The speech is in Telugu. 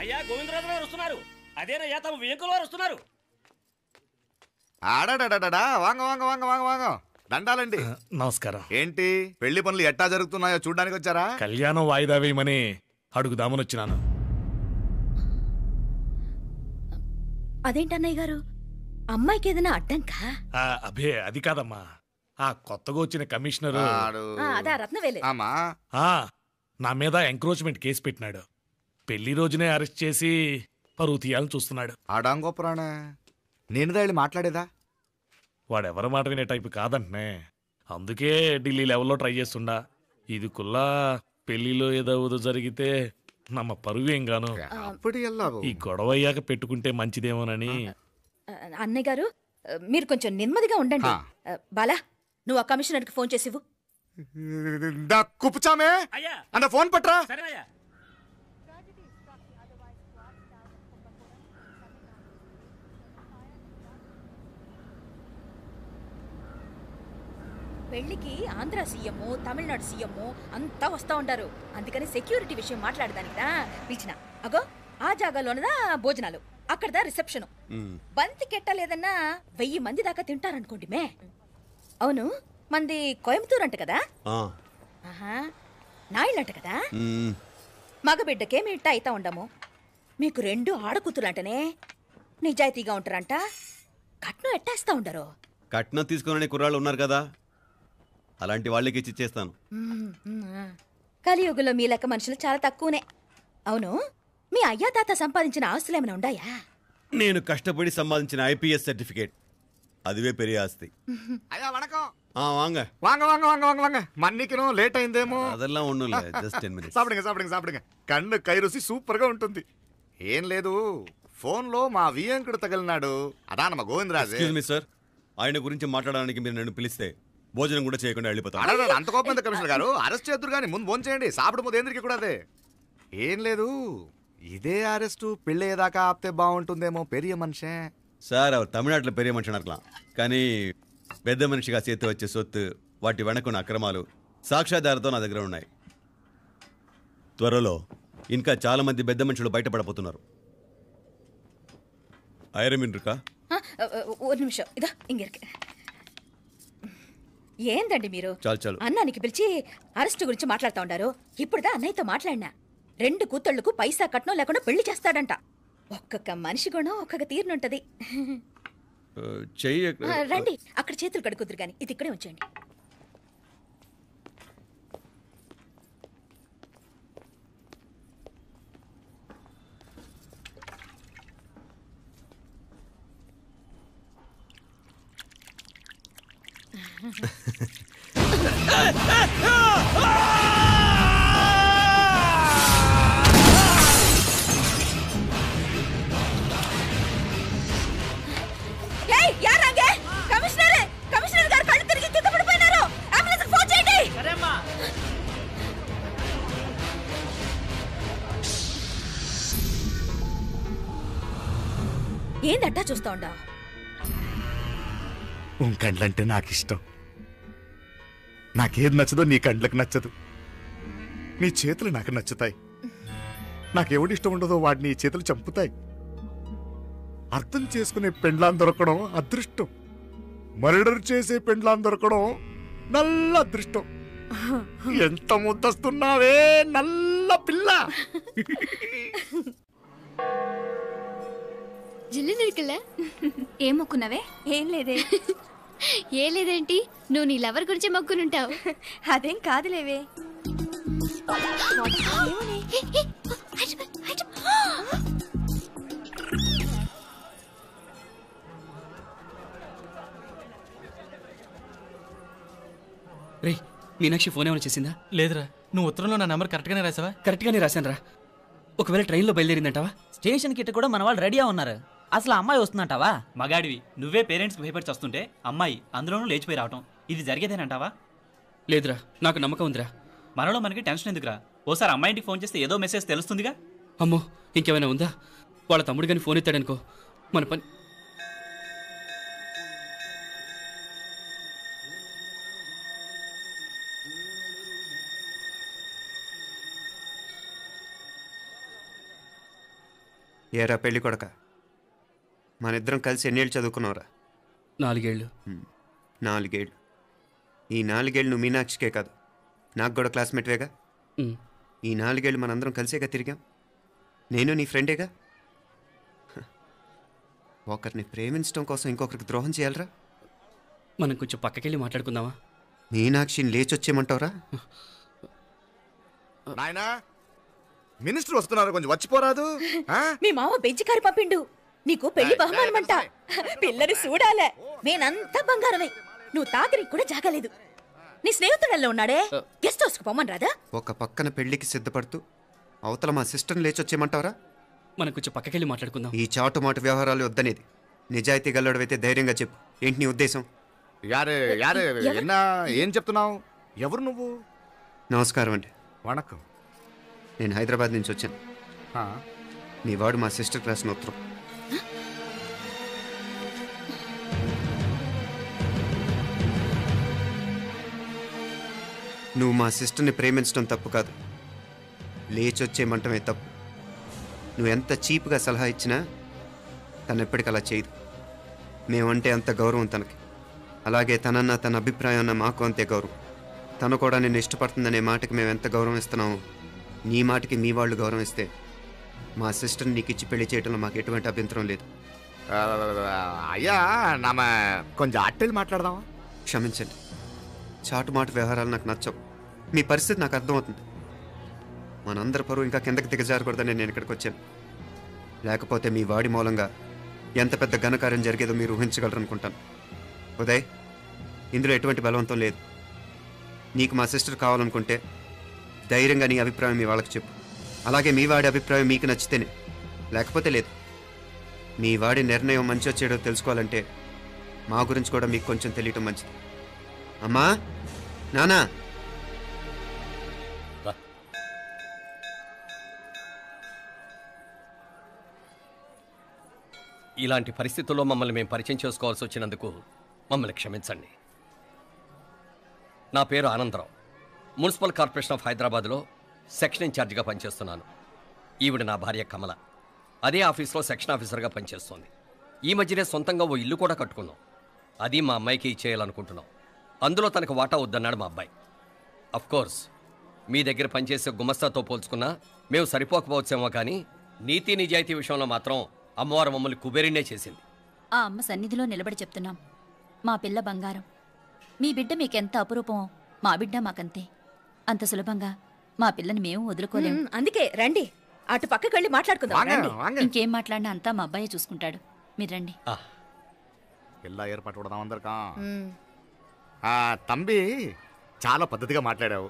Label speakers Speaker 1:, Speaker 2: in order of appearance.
Speaker 1: అయ్యా గోవిందరాజు గారు వస్తున్నారు. అదేనయ్యా తమ వెంకుల వారు వస్తున్నారు.
Speaker 2: ఆడాడా వాంగ వాంగ వాంగ వాంగ వాంగ దండాలండి.
Speaker 3: నమస్కారం.
Speaker 2: ఏంటి పెళ్లి పనులు ఎట్టా జరుగుతున్నాయో చూడడానికి వచ్చారా?
Speaker 3: కళ్యాణం వాయిదా వేయమని అడుగుదామని వచ్చినాను.
Speaker 4: అదేంటన్నయ్య గారు, అమ్మాయికి ఏదైనా అడ్డంకా?
Speaker 3: అభే అది కాదమ్మా, ఆ కొత్తగా వచ్చిన కమిషనరు
Speaker 4: అదా రత్నవేలే
Speaker 3: నా మీద ఎంక్రోచ్మెంట్ కేసు పెట్టినాడు. పెళ్లి రోజునే అరెస్ట్ చేసి పరువు తీయాలని చూస్తున్నాడు.
Speaker 2: ఆడాంగో పురాణ నేనుదా వెళ్ళి మాట్లాడేదా?
Speaker 3: వాడెవరి మాట వినే టైపు కాదంటనే, అందుకే ఢిల్లీ లెవెల్లో ట్రై చేస్తుండా. ఇది కుల్లా పెళ్లిలో ఏదో జరిగితే నమ్మ పరువేం గాను. ఈ గొడవ అయ్యాక పెట్టుకుంటే మంచిదేమోనని.
Speaker 4: అన్నయ్య గారు మీరు కొంచెం నెమ్మదిగా ఉండండి. బాలా, నువ్వు ఆ కమిషనర్కి ఫోన్ చేసివు.
Speaker 2: కుప్పుచామే అన్న ఫోన్ పట్రా.
Speaker 4: పెళ్లికి ఆంధ్ర సీఎం, తమిళనాడు సీఎం అంతా వస్తా ఉంటారు. అందుకని సెక్యూరిటీ విషయం మాట్లాడదానికిదా పిలిచిన. అగో ఆ జాగాలోనదా భోజనాలు, అక్కడదా రిసెప్షన్. బంతి కెట్టలేదన్నా 1000 మంది దాకా తింటారనుకోండి. మే అవును, మంది కోయంబత్తూర్ అంట కదా? నాయుళ్ళంట కదా? మగబిడ్డకే మీ ఇట్ట అయితా ఉండము. మీకు 2 ఆడకూతులంటనే నిజాయితీగా ఉంటారంట. కట్నం ఎట్టేస్తా ఉండరు.
Speaker 5: కట్నం తీసుకునే కుర్రాళ్ళు ఉన్నారు కదా, అలాంటి వాళ్ళకి ఇచ్చేస్తాను.
Speaker 4: కలియుగంలో మీ లెక్క మనుషులు చాలా తక్కువనే. అవును, మీ అయ్యా తాత సంపాదించిన ఆస్తులు ఏమైనా ఉన్నాయా?
Speaker 5: నేను కష్టపడి సంపాదించిన ఐపీఎస్ సర్టిఫికేట్, అదివే పెరిగే ఆస్తి.
Speaker 2: అయ్యా వణకం.
Speaker 5: వాంగ
Speaker 2: వాంగ వాంగ వాంగ వాంగ వాంగ మన్నికినో లేట్ అయిందేమో.
Speaker 5: అదెల్లా ఉండలే, జస్ట్ 10 minutes.
Speaker 2: సాப்பிடுங்க సాப்பிடுங்க సాப்பிடுங்க. కన్ను కై రుచి సూపర్ గా ఉంటుంది. ఏం లేదు, ఫోన్ లో మా వియంకుడు తగిలినాడు. అదా నమ్మ గోవిందరాజు.
Speaker 5: ఎక్స్క్యూజ్ మీ సార్, ఆయన గురించి మాట్లాడడానికి మీరు నన్ను పిలిస్తే భోజనం కూడా చేయకుండా వెళ్ళిపోతాను.
Speaker 2: అంత కోపం ఎంత కమిషనర్ గారు? అరెస్ట్ చేద్దరు కానీ ముందు భోజనం చేయండి. సాப்பிడు ముందు ఏంద్రికి కూడా అదే. ఏం లేదు, ఇదే అరెస్టు పెళ్ళేదాకా ఆపితే బాగుంటుందేమో. పెరియ మనిషే
Speaker 5: సార్, அவர் తమిళనాడులో పెరియ మనిషి అనర్కలాం, కానీ పెద్ద మనిషిగా చేతి వచ్చే సొత్తు, వాటి వెనకున్న అక్రమాలు సాక్ష్యాధారతో నా దగ్గర ఉన్నాయి. త్వరలో ఇంకా చాలా మంది పెద్ద మనుషులు బయటపడబోతున్నారు. ఐరమిన్రుకా
Speaker 4: ஒரு நிமிஷம், இதோ இங்க இருக்கு. ఏందండి మీరు అన్నానికి పిలిచి అరెస్ట్ గురించి మాట్లాడుతూ ఉండారు. ఇప్పుడుదా అన్నయ్యతో మాట్లాడినా. 2 కూతుళ్లకు పైసా కట్నం లేకుండా పెళ్లి చేస్తాడంట. ఒక్కొక్క మనిషి గుణం ఒక్కొక్క తీరునుంటది. రండి, అక్కడ చేతులు కడుకుదురు గాని ఇది ఇక్కడే ఉంచండి. కమిషనర్ గారు కళ్ళు తిరిగి కింద పడిపోయినారు. అంబులెన్స్ ఫోన్ చేయండి. ఏందట్టా చూస్తా ఉండా?
Speaker 2: కండ్లంటే నాకు ఇష్టం. నాకేది నచ్చదో నీ కండ్లకు నచ్చదు. నీ చేతులు నాకు నచ్చుతాయి. నాకెవడిష్టం ఉండదో వాడిని నీ చేతులు చంపుతాయి. అర్థం చేసుకునే పెండ్లాం దొరకడం అదృష్టం. మర్డర్ చేసే పెండ్లాం దొరకడం నల్ల అదృష్టం. ఎంత ముద్దస్తున్నావే నల్ల పిల్ల.
Speaker 6: జిల్లు నిరుకులే.
Speaker 7: ఏం మొక్కున్నావే?
Speaker 6: ఏం లేదే. ఏ లేదేంటి, నువ్వు నీ లవర్ గురించి మొక్కునుంటావు.
Speaker 7: అదేం కాదులేవే.
Speaker 8: రే, మీనాక్షి ఫోన్ ఏమైనా చేసిందా?
Speaker 9: లేదురా. నువ్వు ఉత్తరంలో నా నెంబర్ కరెక్ట్గానే రాసావా?
Speaker 8: కరెక్ట్గానే రాశాను రా. ఒకవేళ ట్రైన్లో బయలుదేరిందంటావా?
Speaker 10: స్టేషన్ కిட்ட కూడా మన వాళ్ళు రెడీగా ఉన్నారు. అసలు అమ్మాయి వస్తుందంటావా?
Speaker 9: మగాడివి నువ్వే పేరెంట్స్కి భయపడి వస్తుంటే అమ్మాయి అందులోనూ లేచిపోయి రావటం ఇది జరిగేదేనంటావా?
Speaker 8: లేదురా, నాకు నమ్మకం ఉందిరా.
Speaker 9: మనలో మనకి టెన్షన్ ఎందుకురా? ఓసారి అమ్మాయి ఇంటికి ఫోన్ చేస్తే ఏదో మెసేజ్ తెలుస్తుందిగా.
Speaker 8: అమ్మో, ఇంకేమైనా ఉందా? వాళ్ళ తమ్ముడు కానీ ఫోన్ ఎత్తాడనుకో, మన పని.
Speaker 11: ఏరా పెళ్ళి కొడక, మన ఇద్దరం కలిసి ఎన్నేళ్ళు చదువుకున్నావురా?
Speaker 8: 4 ఏళ్ళు.
Speaker 11: 4 ఏళ్ళు. ఈ 4 ఏళ్ళు నువ్వు మీనాక్షికే కాదు, నాకు కూడా క్లాస్మేట్వేగా. ఈ 4 ఏళ్ళు మనందరం కలిసేగా తిరిగాం. నేను నీ ఫ్రెండేగా. ఒకరిని ప్రేమించడం కోసం ఇంకొకరికి ద్రోహం చేయాలరా?
Speaker 8: మనం కొంచెం పక్కకెళ్ళి మాట్లాడుకుందామా?
Speaker 11: మీనాక్షిని లేచొచ్చేయమంటావురా?
Speaker 2: నాయనా, మినిస్టర్ వస్తున్నారు, కొంచెం వచ్చిపోరాదు.
Speaker 4: మీ మామ బెంచి కారు పంపిండు, నీకు పెళ్లి బహుమానమంట. పిల్లని చూడాలే, నేనంతా బంగారమే. నువ్వు తాకరికి కూడా జాగలేదు. నీ స్నేహితుడల్లో ఉన్నాడే, గెస్ట్ హౌస్కి పొమ్మని రాదా?
Speaker 11: ఒక పక్కన పెళ్లికి సిద్ధపడుతూ అవతల మా సిస్టర్ని లేచొచ్చేయమంటావరా?
Speaker 8: మనం కొంచెం పక్కకెళ్ళి మాట్లాడుకుందాం.
Speaker 11: ఈ చాటుమాటు వ్యవహారాలు వద్దనేది. నిజాయితీ గల్లడవైతే ధైర్యంగా చెప్పు, ఏంటి నీ ఉద్దేశం?
Speaker 2: యారే యారే ఎన్నా ఏం చెప్తున్నావు? ఎవరు నువ్వు?
Speaker 11: నమస్కారం అండి.
Speaker 2: వణకం.
Speaker 11: నేను హైదరాబాద్ నుంచి వచ్చాను. మీ వాడు మా సిస్టర్ రాసిన ఉత్తరం. నువ్వు మా సిస్టర్ని ప్రేమించడం తప్పు కాదు, లేచొచ్చేయమంటమే తప్పు. నువ్వు ఎంత చీప్గా సలహా ఇచ్చినా తను ఎప్పటికీ అలా చేయదు. మేమంటే అంత గౌరవం తనకి, అలాగే తనన్న తన అభిప్రాయం అన్న మాకు అంతే గౌరవం. తను కూడా నిన్ను ఇష్టపడుతుందనే మాటకి మేము ఎంత గౌరవం ఇస్తున్నామో, నీ మాటకి మీ వాళ్ళు గౌరవం ఇస్తే మా సిస్టర్ని నీకు ఇచ్చి పెళ్లి చేయడంలో మాకు ఎటువంటి అభ్యంతరం లేదు.
Speaker 2: అయ్యా నామ కొంచెం అట్టెళ్ళి మాట్లాడదామా?
Speaker 11: క్షమించండి, చాటుమాటు వ్యవహారాలు నాకు నచ్చవు. మీ పరిస్థితి నాకు అర్థమవుతుంది. మనందరి పరువు ఇంకా కిందకి దిగజారకూడదని నేను ఇక్కడికి వచ్చాను. లేకపోతే మీ వాడి మూలంగా ఎంత పెద్ద ఘనకార్యం జరిగేదో మీరు ఊహించగలరు అనుకుంటాను. ఉదయ్, ఇందులో ఎటువంటి బలవంతం లేదు. నీకు మా సిస్టర్ కావాలనుకుంటే ధైర్యంగా నీ అభిప్రాయం మీ వాళ్ళకి చెప్పు. అలాగే మీ వాడి అభిప్రాయం మీకు నచ్చితేనే, లేకపోతే లేదు. మీ వాడి నిర్ణయం మంచి వచ్చేడో తెలుసుకోవాలంటే మా గురించి కూడా మీకు కొంచెం తెలియటం మంచిది. అమ్మా, నానా.
Speaker 12: ఇలాంటి పరిస్థితుల్లో మమ్మల్ని మేము పరిచయం చేసుకోవాల్సి వచ్చినందుకు మమ్మల్ని క్షమించండి. నా పేరు ఆనందరావు. మున్సిపల్ కార్పొరేషన్ ఆఫ్ హైదరాబాద్లో సెక్షన్ ఇన్ఛార్జిగా పనిచేస్తున్నాను. ఈవిడ నా భార్య కమల. అదే ఆఫీస్లో సెక్షన్ ఆఫీసర్గా పనిచేస్తోంది. ఈ మధ్యనే సొంతంగా ఓ ఇల్లు కూడా కట్టుకున్నాం. అది మా అమ్మాయికి ఇచ్చేయాలనుకుంటున్నాం. అందులో తనకు వాటా వద్దన్నాడు మా అబ్బాయి. అఫ్కోర్స్ మీ దగ్గర పనిచేసే గుమస్తాతో పోల్చుకున్నా మేము సరిపోకపోవచ్చేమో, కానీ నీతి నిజాయితీ విషయంలో మాత్రం అమ్మవారు మమ్మల్ని కుబేరినే చేసింది.
Speaker 13: ఆ అమ్మ సన్నిధిలో నిలబడి చెప్తున్నాం, మా పిల్ల బంగారం. మీ బిడ్డ మీకెంత అపురూపమో మా బిడ్డ మాకంతే. అంత సులభంగా మా పిల్లని మేము వదులుకోలేము.
Speaker 4: అందుకే రండి, అటు పక్కకి వెళ్ళి మాట్లాడుకుందాం.
Speaker 13: ఇంకేం మాట్లాడినా అంతా మా అబ్బాయి చూసుకుంటాడు. మీరు రండి.
Speaker 2: ఎలా ఏర్పాటు కొడదాం అందరికా. తంబి, చాలా పద్ధతిగా మాట్లాడావు.